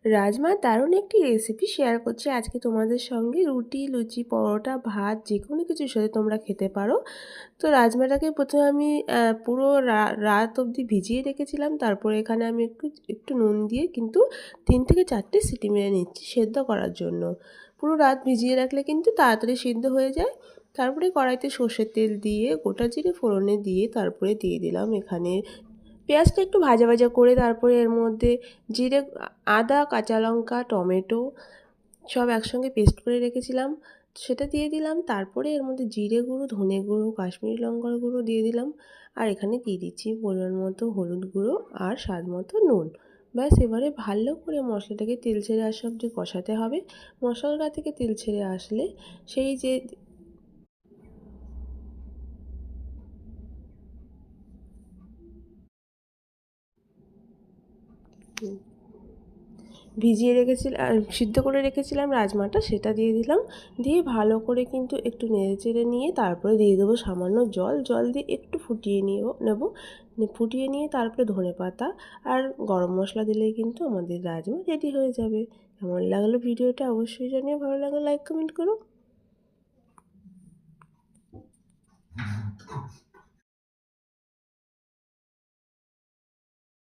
রাজমার দারুণ একটি recipe share করছি আজকে তোমাদের সঙ্গে। রুটি, লুচি, পরোটা, ভাত যেকোনো কিছুর সাথে তোমরা খেতে পারো। তো রাজমাটাকে প্রথমে আমি পুরো রাত অবধি ভিজিয়ে রেখেছিলাম। তারপরে এখানে আমি একটু একটু নুন দিয়ে কিন্তু ৩ থেকে ৪টে সিটি মেরে নিচ্ছি সেদ্ধ করার জন্য। পুরো রাত ভিজিয়ে রাখলে কিন্তু তাড়াতাড়ি সিদ্ধ হয়ে যায়। তারপরে কড়াইতে সর্ষের তেল দিয়ে গোটা জিরে ফোড়নে দিয়ে তারপরে দিয়ে দিলাম এখানে পেঁয়াজটা একটু ভাজা ভাজা করে, তারপরে এর মধ্যে জিরে, আদা, কাঁচা লঙ্কা, টমেটো সব একসঙ্গে পেস্ট করে রেখেছিলাম সেটা দিয়ে দিলাম। তারপরে এর মধ্যে জিরে গুঁড়ো, ধনে গুঁড়ো, কাশ্মীরি লঙ্কার গুঁড়ো দিয়ে দিলাম। আর এখানে দিয়ে দিচ্ছি পরিমাণ মতো হলুদ গুঁড়ো আর স্বাদ মতো নুন। ব্যাস এবারে ভালো করে মশলাটাকে তেল ছেড়ে আসা অবধি কষাতে হবে। মশলাটা থেকে তেল ছেড়ে আসলে সেই যে ভিজিয়ে রেখেছিলাম, সিদ্ধ করে রেখেছিলাম রাজমাটা, সেটা দিয়ে দিলাম। দিয়ে ভালো করে কিন্তু একটু নেড়েচেড়ে নিয়ে তারপরে দিয়ে দেবো সামান্য জল। জল দিয়ে একটু ফুটিয়ে নেব। ফুটিয়ে নিয়ে তারপরে ধনেপাতা আর গরম মশলা দিলেই কিন্তু আমাদের রাজমা রেডি হয়ে যাবে। কেমন লাগলো ভিডিওটা অবশ্যই জানিও। ভালো লাগলে লাইক কমেন্ট করো।